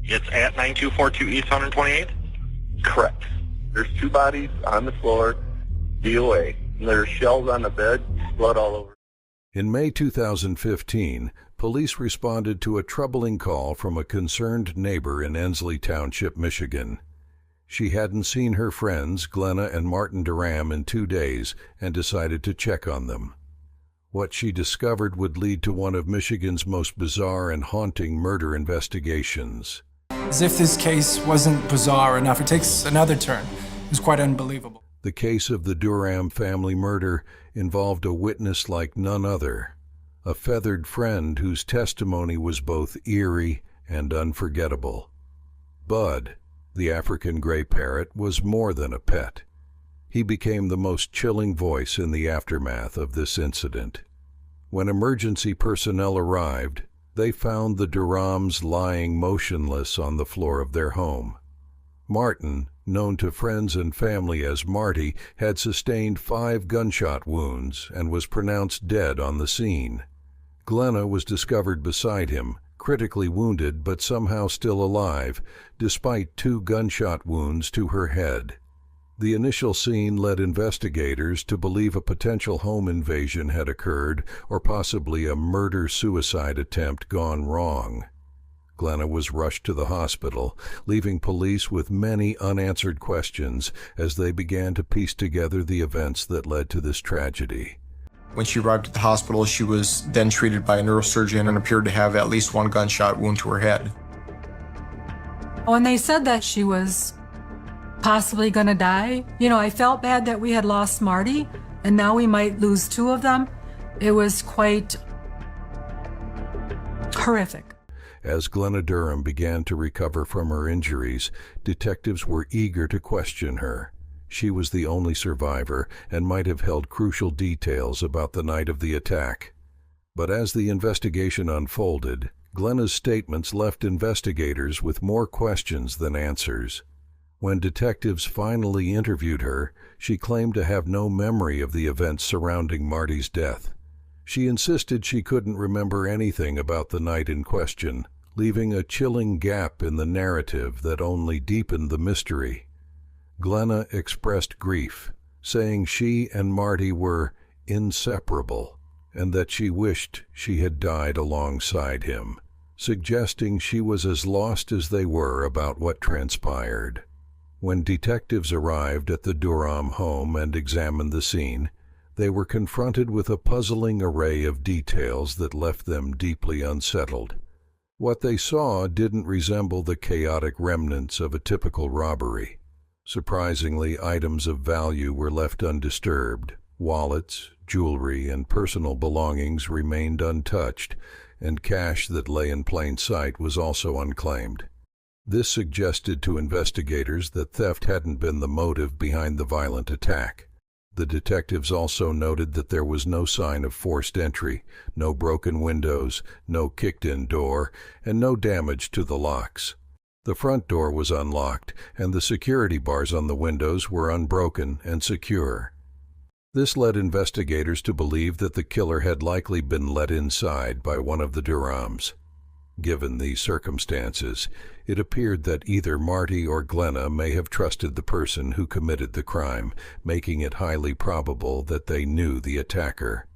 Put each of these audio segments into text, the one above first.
It's at 9242 East 128th? Correct. There's 2 bodies on the floor, DOA. And there's shells on the bed, blood all over. In May 2015, police responded to a troubling call from a concerned neighbor in Ensley Township, Michigan. She hadn't seen her friends, Glenna and Martin Duram, in 2 days and decided to check on them. What she discovered would lead to one of Michigan's most bizarre and haunting murder investigations. As if this case wasn't bizarre enough, it takes another turn. It was quite unbelievable. The case of the Duram family murder involved a witness like none other, a feathered friend whose testimony was both eerie and unforgettable. Bud, the African gray parrot, was more than a pet. He became the most chilling voice in the aftermath of this incident. When emergency personnel arrived, they found the Durams lying motionless on the floor of their home. Martin, known to friends and family as Marty, had sustained 5 gunshot wounds and was pronounced dead on the scene. Glenna was discovered beside him, critically wounded but somehow still alive, despite 2 gunshot wounds to her head. The initial scene led investigators to believe a potential home invasion had occurred, or possibly a murder-suicide attempt gone wrong. Glenna was rushed to the hospital, leaving police with many unanswered questions as they began to piece together the events that led to this tragedy. When she arrived at the hospital, she was then treated by a neurosurgeon and appeared to have at least 1 gunshot wound to her head. When they said that she was possibly going to die, I felt bad that we had lost Marty, and now we might lose 2 of them. It was quite horrific. As Glenna Duram began to recover from her injuries, detectives were eager to question her. She was the only survivor and might have held crucial details about the night of the attack. But as the investigation unfolded, Glenna's statements left investigators with more questions than answers. When detectives finally interviewed her, she claimed to have no memory of the events surrounding Marty's death. She insisted she couldn't remember anything about the night in question, leaving a chilling gap in the narrative that only deepened the mystery. Glenna expressed grief, saying she and Marty were inseparable and that she wished she had died alongside him, suggesting she was as lost as they were about what transpired. When detectives arrived at the Duram home and examined the scene, they were confronted with a puzzling array of details that left them deeply unsettled. What they saw didn't resemble the chaotic remnants of a typical robbery. Surprisingly, items of value were left undisturbed. Wallets, jewelry, and personal belongings remained untouched, and cash that lay in plain sight was also unclaimed. This suggested to investigators that theft hadn't been the motive behind the violent attack. The detectives also noted that there was no sign of forced entry, no broken windows, no kicked-in door, and no damage to the locks. The front door was unlocked, and the security bars on the windows were unbroken and secure. This led investigators to believe that the killer had likely been let inside by one of the Durams. Given these circumstances, it appeared that either Marty or Glenna may have trusted the person who committed the crime, making it highly probable that they knew the attacker.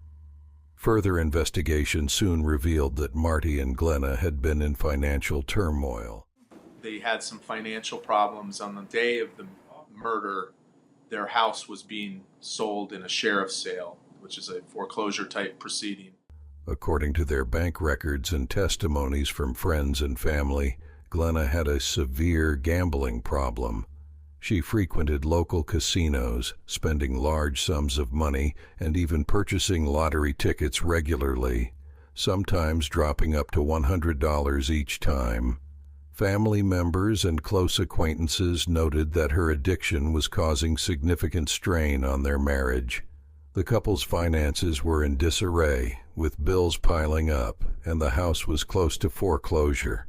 Further investigation soon revealed that Marty and Glenna had been in financial turmoil. They had some financial problems. On the day of the murder, their house was being sold in a sheriff's sale, which is a foreclosure-type proceeding. According to their bank records and testimonies from friends and family, Glenna had a severe gambling problem. She frequented local casinos, spending large sums of money and even purchasing lottery tickets regularly, sometimes dropping up to $100 each time. Family members and close acquaintances noted that her addiction was causing significant strain on their marriage. The couple's finances were in disarray, with bills piling up, and the house was close to foreclosure.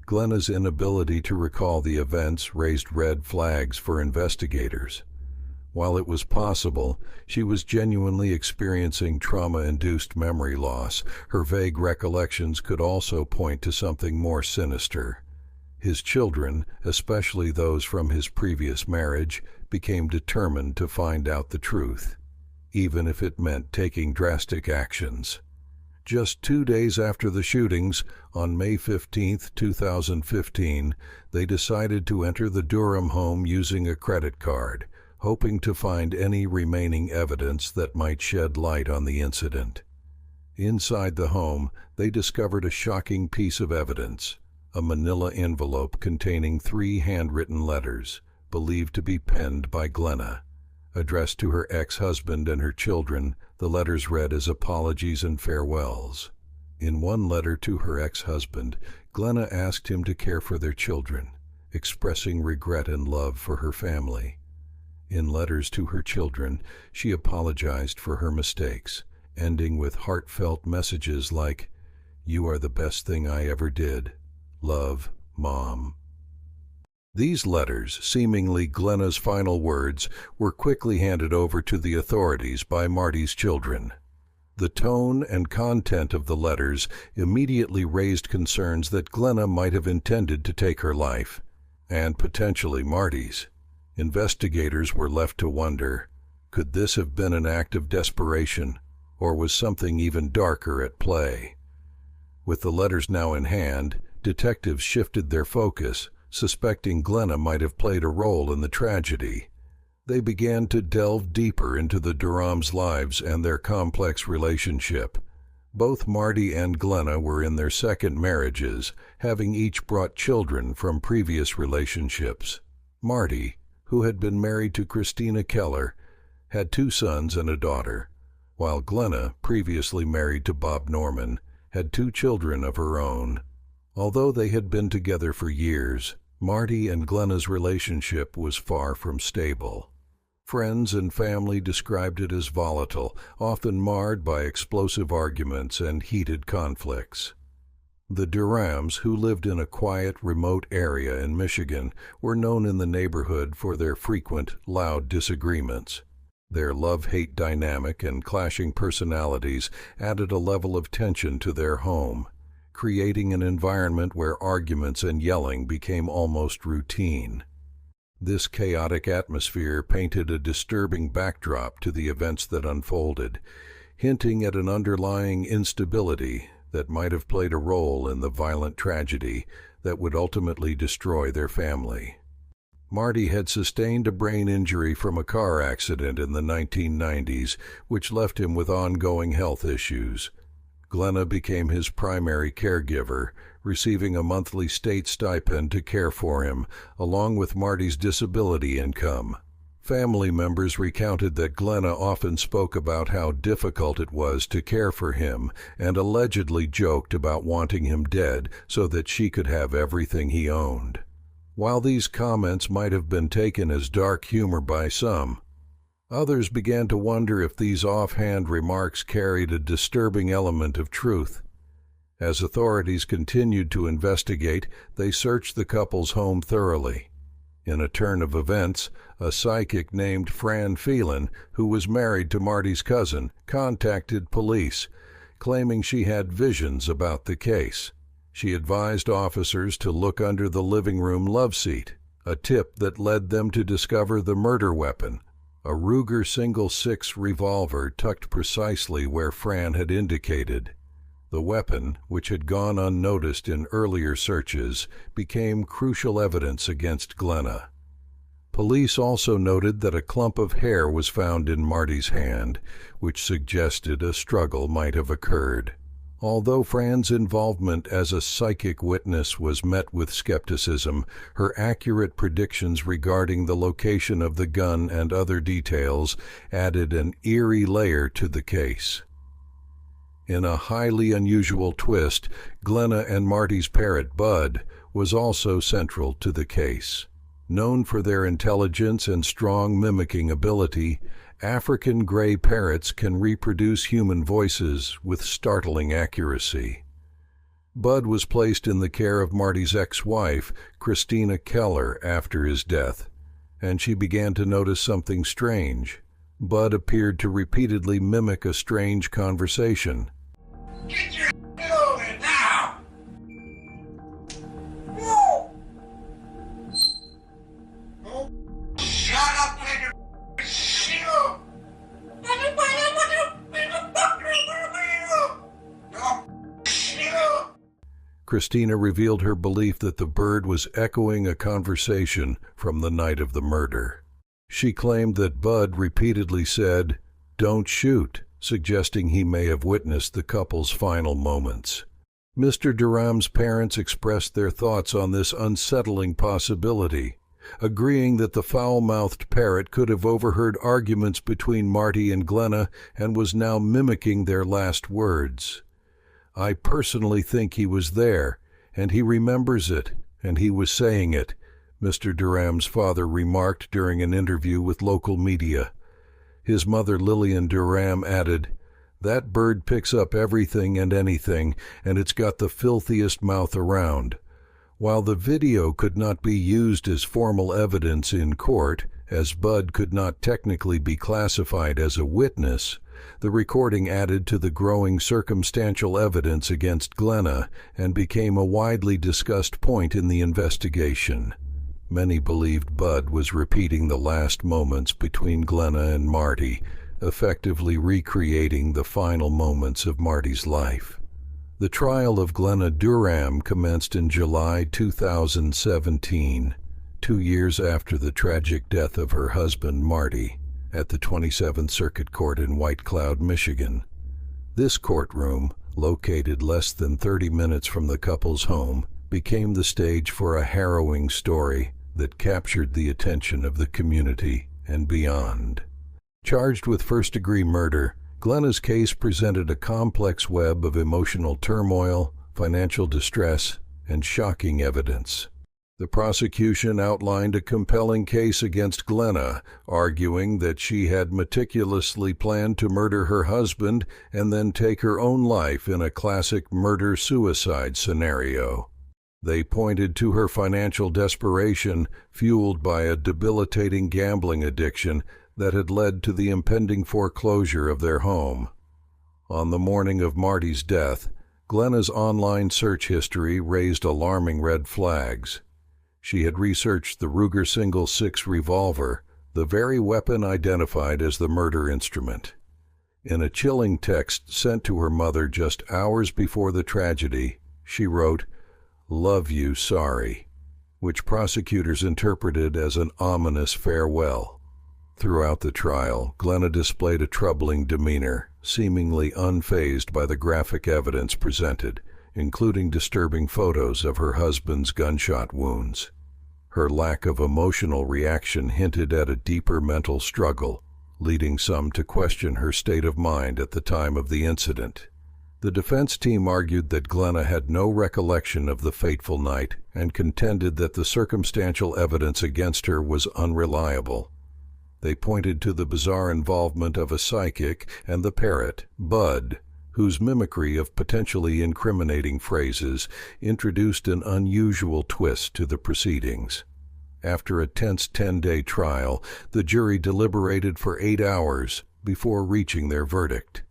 Glenna's inability to recall the events raised red flags for investigators. While it was possible she was genuinely experiencing trauma-induced memory loss, her vague recollections could also point to something more sinister. His children, especially those from his previous marriage, became determined to find out the truth, even if it meant taking drastic actions. Just 2 days after the shootings, on May 15, 2015, they decided to enter the Duram home using a credit card, hoping to find any remaining evidence that might shed light on the incident. Inside the home, they discovered a shocking piece of evidence, a manila envelope containing 3 handwritten letters, believed to be penned by Glenna. Addressed to her ex-husband and her children, the letters read as apologies and farewells. In one letter to her ex-husband, Glenna asked him to care for their children, expressing regret and love for her family. In letters to her children, she apologized for her mistakes, ending with heartfelt messages like, "You are the best thing I ever did. Love, Mom." These letters, seemingly Glenna's final words, were quickly handed over to the authorities by Marty's children. The tone and content of the letters immediately raised concerns that Glenna might have intended to take her life, and potentially Marty's. Investigators were left to wonder, could this have been an act of desperation, or was something even darker at play? With the letters now in hand, detectives shifted their focus, suspecting Glenna might have played a role in the tragedy. They began to delve deeper into the Durams' lives and their complex relationship. Both Marty and Glenna were in their second marriages, having each brought children from previous relationships. Marty, who had been married to Christina Keller, had 2 sons and a daughter, while Glenna, previously married to Bob Norman, had 2 children of her own. Although they had been together for years, Marty and Glenna's relationship was far from stable. Friends and family described it as volatile, often marred by explosive arguments and heated conflicts. The Durams, who lived in a quiet, remote area in Michigan, were known in the neighborhood for their frequent, loud disagreements. Their love-hate dynamic and clashing personalities added a level of tension to their home, creating an environment where arguments and yelling became almost routine. This chaotic atmosphere painted a disturbing backdrop to the events that unfolded, hinting at an underlying instability that might have played a role in the violent tragedy that would ultimately destroy their family. Marty had sustained a brain injury from a car accident in the 1990s, which left him with ongoing health issues. Glenna became his primary caregiver, receiving a monthly state stipend to care for him, along with Marty's disability income. Family members recounted that Glenna often spoke about how difficult it was to care for him and allegedly joked about wanting him dead so that she could have everything he owned. While these comments might have been taken as dark humor by some, others began to wonder if these offhand remarks carried a disturbing element of truth. As authorities continued to investigate, they searched the couple's home thoroughly. In a turn of events, a psychic named Fran Phelan, who was married to Marty's cousin, contacted police, claiming she had visions about the case. She advised officers to look under the living room love seat, a tip that led them to discover the murder weapon, a Ruger .6 revolver tucked precisely where Fran had indicated. The weapon, which had gone unnoticed in earlier searches, became crucial evidence against Glenna. Police also noted that a clump of hair was found in Marty's hand, which suggested a struggle might have occurred. Although Fran's involvement as a psychic witness was met with skepticism, her accurate predictions regarding the location of the gun and other details added an eerie layer to the case. In a highly unusual twist, Glenna and Marty's parrot, Bud, was also central to the case. Known for their intelligence and strong mimicking ability, African gray parrots can reproduce human voices with startling accuracy. Bud was placed in the care of Marty's ex-wife, Christina Keller, after his death, and she began to notice something strange. Bud appeared to repeatedly mimic a strange conversation. Get your over now! Woo! Christina revealed her belief that the bird was echoing a conversation from the night of the murder. She claimed that Bud repeatedly said, "Don't shoot," suggesting he may have witnessed the couple's final moments. Mr. Duram's parents expressed their thoughts on this unsettling possibility, agreeing that the foul-mouthed Parrot could have overheard arguments between Marty and Glenna and was now mimicking their last words. "I personally think he was there, and he remembers it, and he was saying it," Mr. Duram's father remarked during an interview with local media. His mother, Lillian Duram, added, "That bird picks up everything and anything, and it's got the filthiest mouth around." While the video could not be used as formal evidence in court, as Bud could not technically be classified as a witness, the recording added to the growing circumstantial evidence against Glenna and became a widely discussed point in the investigation. Many believed Bud was repeating the last moments between Glenna and Marty, effectively recreating the final moments of Marty's life. The trial of Glenna Duram commenced in July 2017, 2 years after the tragic death of her husband Marty, at the 27th Circuit Court in White Cloud, Michigan. This courtroom, located less than 30 minutes from the couple's home, became the stage for a harrowing story that captured the attention of the community and beyond. Charged with first-degree murder, Glenna's case presented a complex web of emotional turmoil, financial distress, and shocking evidence. The prosecution outlined a compelling case against Glenna, arguing that she had meticulously planned to murder her husband and then take her own life in a classic murder-suicide scenario. They pointed to her financial desperation, fueled by a debilitating gambling addiction that had led to the impending foreclosure of their home. On the morning of Marty's death, Glenna's online search history raised alarming red flags. She had researched the Ruger .6 revolver, the very weapon identified as the murder instrument. In a chilling text sent to her mother just hours before the tragedy, she wrote, "Love you, sorry," which prosecutors interpreted as an ominous farewell. Throughout the trial, Glenna displayed a troubling demeanor, seemingly unfazed by the graphic evidence presented, including disturbing photos of her husband's gunshot wounds. Her lack of emotional reaction hinted at a deeper mental struggle, leading some to question her state of mind at the time of the incident. The defense team argued that Glenna had no recollection of the fateful night and contended that the circumstantial evidence against her was unreliable. They pointed to the bizarre involvement of a psychic and the Parrot, Bud, whose mimicry of potentially incriminating phrases introduced an unusual twist to the proceedings. After a tense 10-day trial, the jury deliberated for 8 hours before reaching their verdict.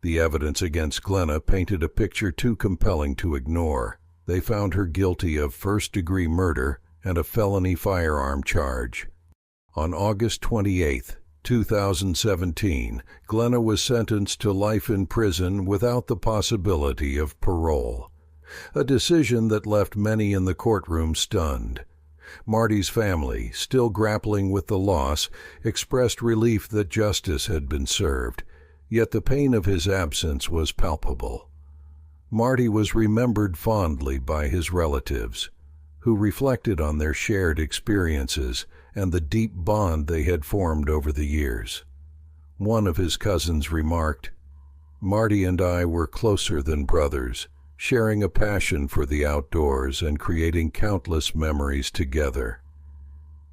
The evidence against Glenna painted a picture too compelling to ignore. They found her guilty of first-degree murder and a felony firearm charge. On August 28, 2017, Glenna was sentenced to life in prison without the possibility of parole, a decision that left many in the courtroom stunned. Marty's family, still grappling with the loss, expressed relief that justice had been served, yet the pain of his absence was palpable. Marty was remembered fondly by his relatives, who reflected on their shared experiences and the deep bond they had formed over the years. One of his cousins remarked, "Marty and I were closer than brothers, sharing a passion for the outdoors and creating countless memories together."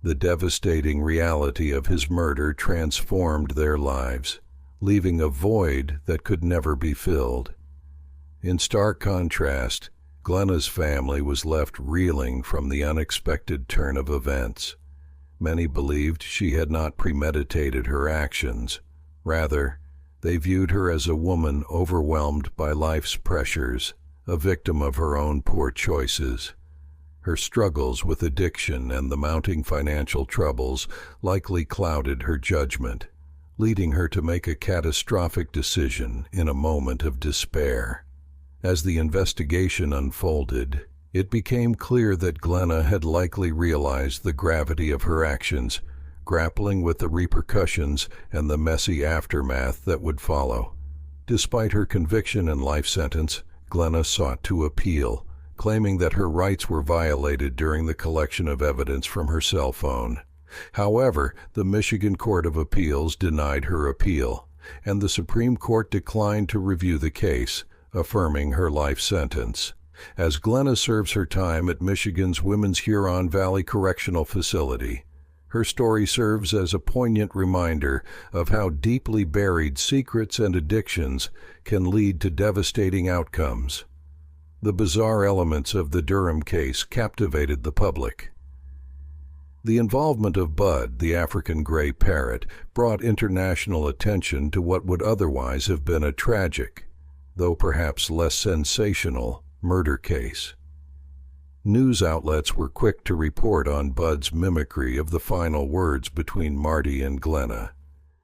The devastating reality of his murder transformed their lives, leaving a void that could never be filled. In stark contrast, Glenna's family was left reeling from the unexpected turn of events. Many believed she had not premeditated her actions. Rather, they viewed her as a woman overwhelmed by life's pressures, a victim of her own poor choices. Her struggles with addiction and the mounting financial troubles likely clouded her judgment, leading her to make a catastrophic decision in a moment of despair. As the investigation unfolded, it became clear that Glenna had likely realized the gravity of her actions, grappling with the repercussions and the messy aftermath that would follow. Despite her conviction and life sentence, Glenna sought to appeal, claiming that her rights were violated during the collection of evidence from her cell phone. However, the Michigan Court of Appeals denied her appeal, and the Supreme Court declined to review the case, affirming her life sentence. As Glenna serves her time at Michigan's Women's Huron Valley Correctional Facility, her story serves as a poignant reminder of how deeply buried secrets and addictions can lead to devastating outcomes. The bizarre elements of the Duram case captivated the public. The involvement of Bud, the African gray parrot, brought international attention to what would otherwise have been a tragic, though perhaps less sensational, murder case. News outlets were quick to report on Bud's mimicry of the final words between Marty and Glenna,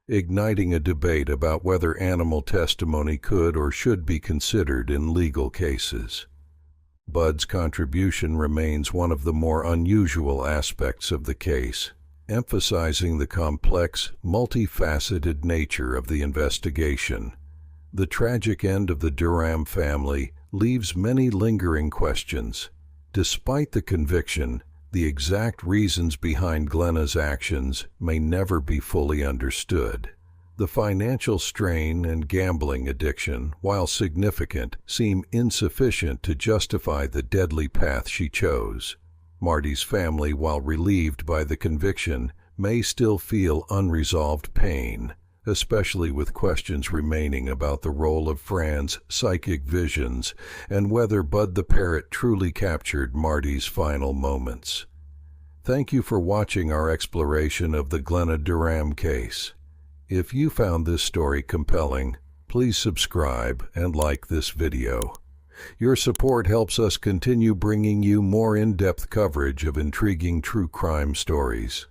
igniting a debate about whether animal testimony could or should be considered in legal cases. Bud's contribution remains one of the more unusual aspects of the case, emphasizing the complex, multifaceted nature of the investigation. The tragic end of the Duram family leaves many lingering questions. Despite the conviction, the exact reasons behind Glenna's actions may never be fully understood. The financial strain and gambling addiction, while significant, seem insufficient to justify the deadly path she chose. Marty's family, while relieved by the conviction, may still feel unresolved pain, especially with questions remaining about the role of Fran's psychic visions and whether Bud the Parrot truly captured Marty's final moments. Thank you for watching our exploration of the Glenna Duram case. If you found this story compelling, please subscribe and like this video. Your support helps us continue bringing you more in-depth coverage of intriguing true crime stories.